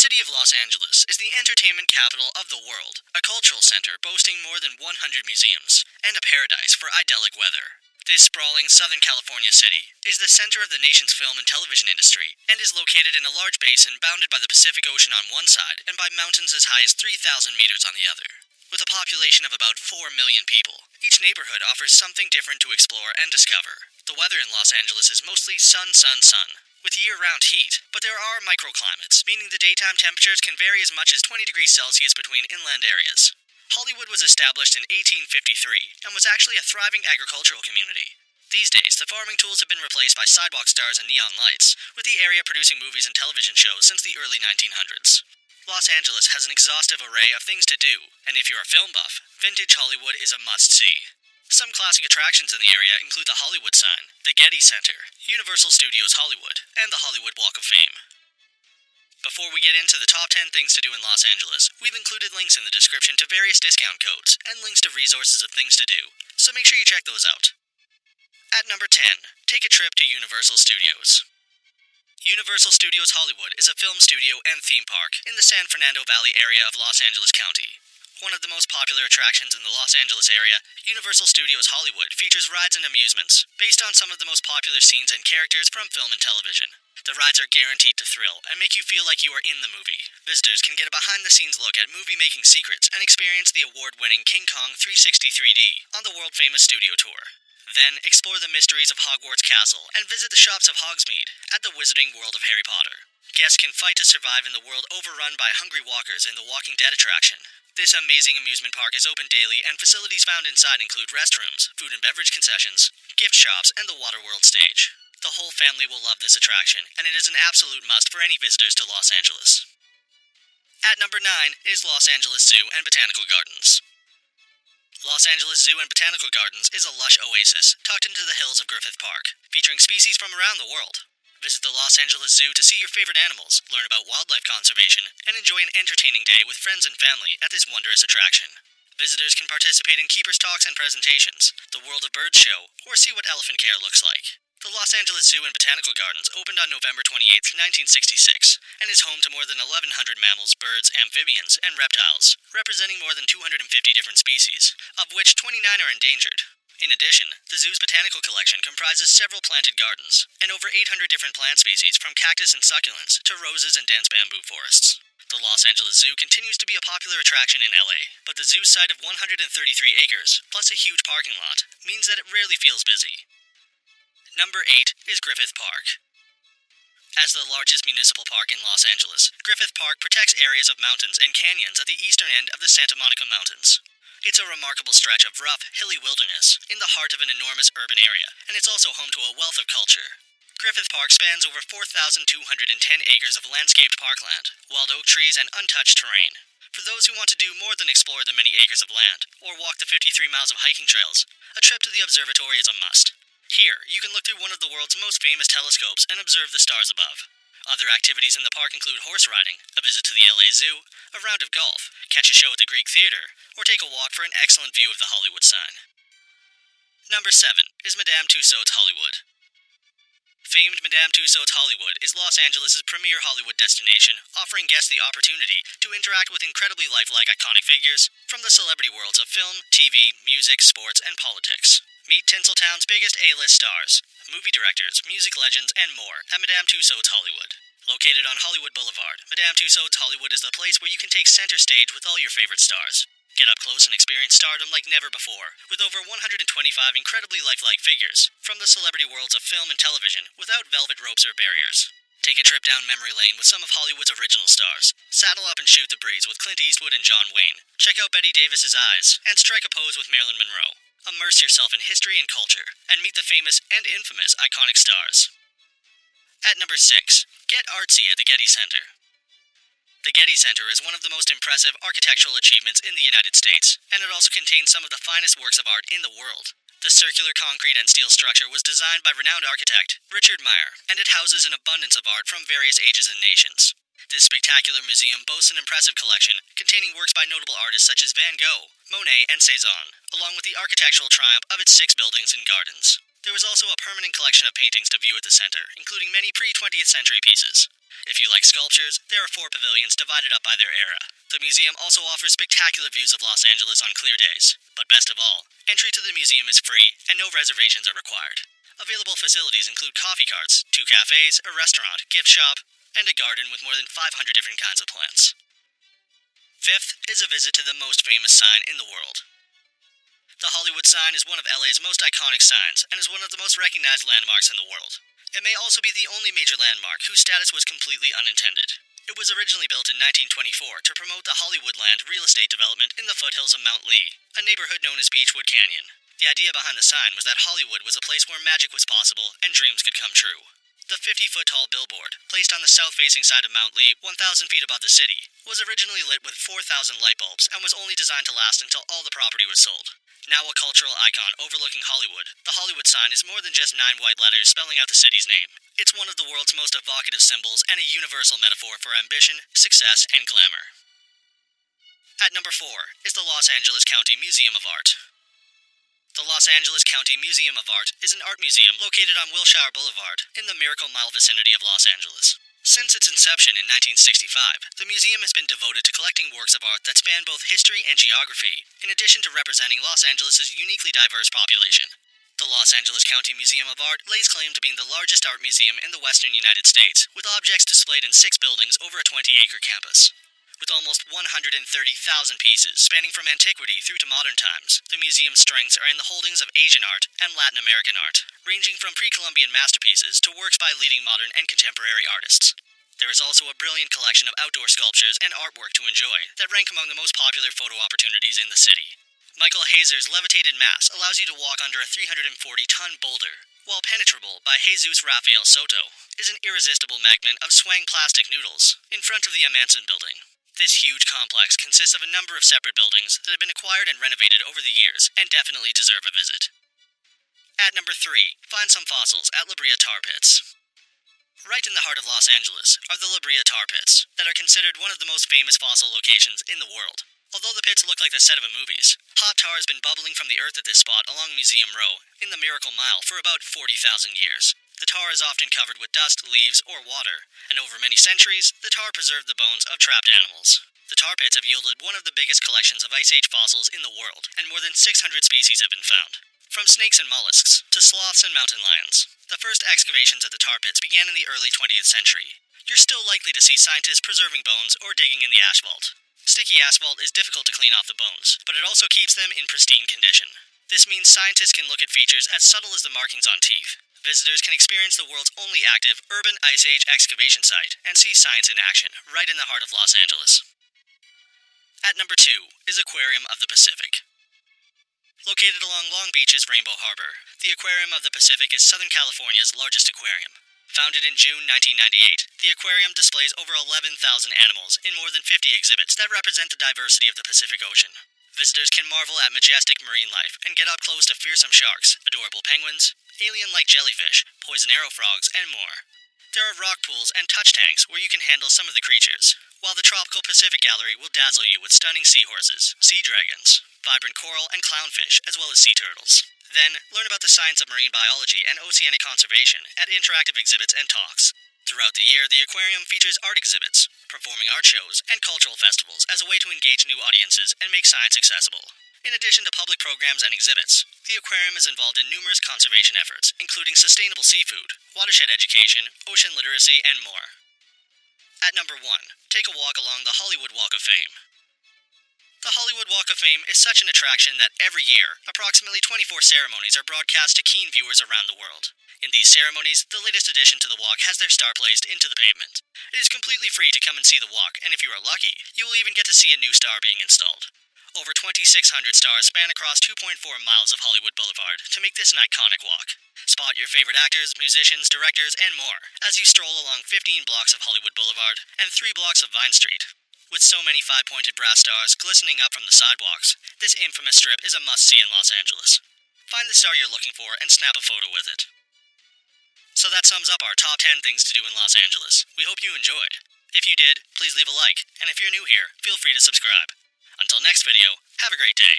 city of Los Angeles is the entertainment capital of the world, a cultural center boasting more than 100 museums, and a paradise for idyllic weather. This sprawling Southern California city is the center of the nation's film and television industry, and is located in a large basin bounded by the Pacific Ocean on one side and by mountains as high as 3,000 meters on the other. With a population of about 4 million people, each neighborhood offers something different to explore and discover. The weather in Los Angeles is mostly sun, with year-round heat, but there are microclimates, meaning the daytime temperatures can vary as much as 20 degrees Celsius between inland areas. Hollywood was established in 1853 and was actually a thriving agricultural community. These days, the farming tools have been replaced by sidewalk stars and neon lights, with the area producing movies and television shows since the early 1900s. Los Angeles has an exhaustive array of things to do, and if you're a film buff, vintage Hollywood is a must-see. Some classic attractions in the area include the Hollywood sign, the Getty Center, Universal Studios Hollywood, and the Hollywood Walk of Fame. Before we get into the top 10 things to do in Los Angeles, we've included links in the description to various discount codes, and links to resources of things to do, so make sure you check those out. At number 10, take a trip to Universal Studios. Universal Studios Hollywood is a film studio and theme park in the San Fernando Valley area of Los Angeles County. One of the most popular attractions in the Los Angeles area, Universal Studios Hollywood features rides and amusements based on some of the most popular scenes and characters from film and television. The rides are guaranteed to thrill and make you feel like you are in the movie. Visitors can get a behind-the-scenes look at movie-making secrets and experience the award-winning King Kong 360 3D on the world-famous studio tour. Then, explore the mysteries of Hogwarts Castle and visit the shops of Hogsmeade at the Wizarding World of Harry Potter. Guests can fight to survive in the world overrun by hungry walkers in the Walking Dead attraction. This amazing amusement park is open daily, and facilities found inside include restrooms, food and beverage concessions, gift shops, and the Waterworld stage. The whole family will love this attraction, and it is an absolute must for any visitors to Los Angeles. At number 9 is Los Angeles Zoo and Botanical Gardens. Los Angeles Zoo and Botanical Gardens is a lush oasis tucked into the hills of Griffith Park, featuring species from around the world. Visit the Los Angeles Zoo to see your favorite animals, learn about wildlife conservation, and enjoy an entertaining day with friends and family at this wondrous attraction. Visitors can participate in keepers' talks and presentations, the World of Birds show, or see what elephant care looks like. The Los Angeles Zoo and Botanical Gardens opened on November 28, 1966, and is home to more than 1,100 mammals, birds, amphibians, and reptiles, representing more than 250 different species, of which 29 are endangered. In addition, the zoo's botanical collection comprises several planted gardens, and over 800 different plant species from cactus and succulents to roses and dense bamboo forests. The Los Angeles Zoo continues to be a popular attraction in LA, but the zoo's site of 133 acres, plus a huge parking lot, means that it rarely feels busy. Number 8 is Griffith Park. As the largest municipal park in Los Angeles, Griffith Park protects areas of mountains and canyons at the eastern end of the Santa Monica Mountains. It's a remarkable stretch of rough, hilly wilderness in the heart of an enormous urban area, and it's also home to a wealth of culture. Griffith Park spans over 4,210 acres of landscaped parkland, wild oak trees, and untouched terrain. For those who want to do more than explore the many acres of land, or walk the 53 miles of hiking trails, a trip to the observatory is a must. Here, you can look through one of the world's most famous telescopes and observe the stars above. Other activities in the park include horse riding, a visit to the LA Zoo, a round of golf, catch a show at the Greek Theater, or take a walk for an excellent view of the Hollywood sign. Number 7 is Madame Tussauds Hollywood. Famed Madame Tussauds Hollywood is Los Angeles' premier Hollywood destination, offering guests the opportunity to interact with incredibly lifelike iconic figures from the celebrity worlds of film, TV, music, sports, and politics. Meet Tinseltown's biggest A-list stars, movie directors, music legends, and more at Madame Tussauds Hollywood. Located on Hollywood Boulevard, Madame Tussauds Hollywood is the place where you can take center stage with all your favorite stars. Get up close and experience stardom like never before, with over 125 incredibly lifelike figures from the celebrity worlds of film and television without velvet ropes or barriers. Take a trip down memory lane with some of Hollywood's original stars. Saddle up and shoot the breeze with Clint Eastwood and John Wayne. Check out Bette Davis's eyes, and strike a pose with Marilyn Monroe. Immerse yourself in history and culture, and meet the famous and infamous iconic stars. At number 6, get artsy at the Getty Center. The Getty Center is one of the most impressive architectural achievements in the United States, and it also contains some of the finest works of art in the world. The circular concrete and steel structure was designed by renowned architect Richard Meier, and it houses an abundance of art from various ages and nations. This spectacular museum boasts an impressive collection containing works by notable artists such as Van Gogh, Monet, and Cezanne, along with the architectural triumph of its 6 buildings and gardens. There was also a permanent collection of paintings to view at the center, including many pre-20th century pieces. If you like sculptures, there are 4 pavilions divided up by their era. The museum also offers spectacular views of Los Angeles on clear days. But best of all, entry to the museum is free and no reservations are required. Available facilities include coffee carts, 2 cafes, a restaurant, gift shop, and a garden with more than 500 different kinds of plants. 5th is a visit to the most famous sign in the world. The Hollywood sign is one of LA's most iconic signs and is one of the most recognized landmarks in the world. It may also be the only major landmark whose status was completely unintended. It was originally built in 1924 to promote the Hollywoodland real estate development in the foothills of Mount Lee, a neighborhood known as Beechwood Canyon. The idea behind the sign was that Hollywood was a place where magic was possible and dreams could come true. The 50-foot-tall billboard, placed on the south-facing side of Mount Lee, 1,000 feet above the city, was originally lit with 4,000 light bulbs and was only designed to last until all the property was sold. Now a cultural icon overlooking Hollywood, the Hollywood sign is more than just 9 white letters spelling out the city's name. It's one of the world's most evocative symbols and a universal metaphor for ambition, success, and glamour. At number 4 is the Los Angeles County Museum of Art. The Los Angeles County Museum of Art is an art museum located on Wilshire Boulevard in the Miracle Mile vicinity of Los Angeles. Since its inception in 1965, the museum has been devoted to collecting works of art that span both history and geography, in addition to representing Los Angeles' uniquely diverse population. The Los Angeles County Museum of Art lays claim to being the largest art museum in the western United States, with objects displayed in 6 buildings over a 20-acre campus. With almost 130,000 pieces spanning from antiquity through to modern times, the museum's strengths are in the holdings of Asian art and Latin American art, ranging from pre-Columbian masterpieces to works by leading modern and contemporary artists. There is also a brilliant collection of outdoor sculptures and artwork to enjoy that rank among the most popular photo opportunities in the city. Michael Hazer's Levitated Mass allows you to walk under a 340-ton boulder, while Penetrable by Jesus Rafael Soto is an irresistible magnet of swaying plastic noodles in front of the Amanson Building. This huge complex consists of a number of separate buildings that have been acquired and renovated over the years and definitely deserve a visit. At number 3, find some fossils at La Brea Tar Pits. Right in the heart of Los Angeles are the La Brea Tar Pits, that are considered one of the most famous fossil locations in the world. Although the pits look like the set of a movie, hot tar has been bubbling from the earth at this spot along Museum Row in the Miracle Mile for about 40,000 years. The tar is often covered with dust, leaves, or water, and over many centuries, the tar preserved the bones of trapped animals. The tar pits have yielded one of the biggest collections of Ice Age fossils in the world, and more than 600 species have been found. From snakes and mollusks to sloths and mountain lions, the first excavations at the tar pits began in the early 20th century. You're still likely to see scientists preserving bones or digging in the asphalt. Sticky asphalt is difficult to clean off the bones, but it also keeps them in pristine condition. This means scientists can look at features as subtle as the markings on teeth. Visitors can experience the world's only active urban Ice Age excavation site and see science in action right in the heart of Los Angeles. At number 2 is Aquarium of the Pacific. Located along Long Beach's Rainbow Harbor, the Aquarium of the Pacific is Southern California's largest aquarium. Founded in June 1998, the aquarium displays over 11,000 animals in more than 50 exhibits that represent the diversity of the Pacific Ocean. Visitors can marvel at majestic marine life and get up close to fearsome sharks, adorable penguins, alien-like jellyfish, poison arrow frogs, and more. There are rock pools and touch tanks where you can handle some of the creatures, while the Tropical Pacific Gallery will dazzle you with stunning seahorses, sea dragons, vibrant coral and clownfish, as well as sea turtles. Then, learn about the science of marine biology and oceanic conservation at interactive exhibits and talks. Throughout the year, the aquarium features art exhibits, performing art shows, and cultural festivals as a way to engage new audiences and make science accessible. In addition to public programs and exhibits, the aquarium is involved in numerous conservation efforts, including sustainable seafood, watershed education, ocean literacy, and more. At number 1, take a walk along the Hollywood Walk of Fame. The Hollywood Walk of Fame is such an attraction that every year, approximately 24 ceremonies are broadcast to keen viewers around the world. In these ceremonies, the latest addition to the walk has their star placed into the pavement. It is completely free to come and see the walk, and if you are lucky, you will even get to see a new star being installed. Over 2,600 stars span across 2.4 miles of Hollywood Boulevard to make this an iconic walk. Spot your favorite actors, musicians, directors, and more as you stroll along 15 blocks of Hollywood Boulevard and 3 blocks of Vine Street. With so many 5-pointed brass stars glistening up from the sidewalks, this infamous strip is a must-see in Los Angeles. Find the star you're looking for and snap a photo with it. So that sums up our top 10 things to do in Los Angeles. We hope you enjoyed. If you did, please leave a like, and if you're new here, feel free to subscribe. Until next video, have a great day.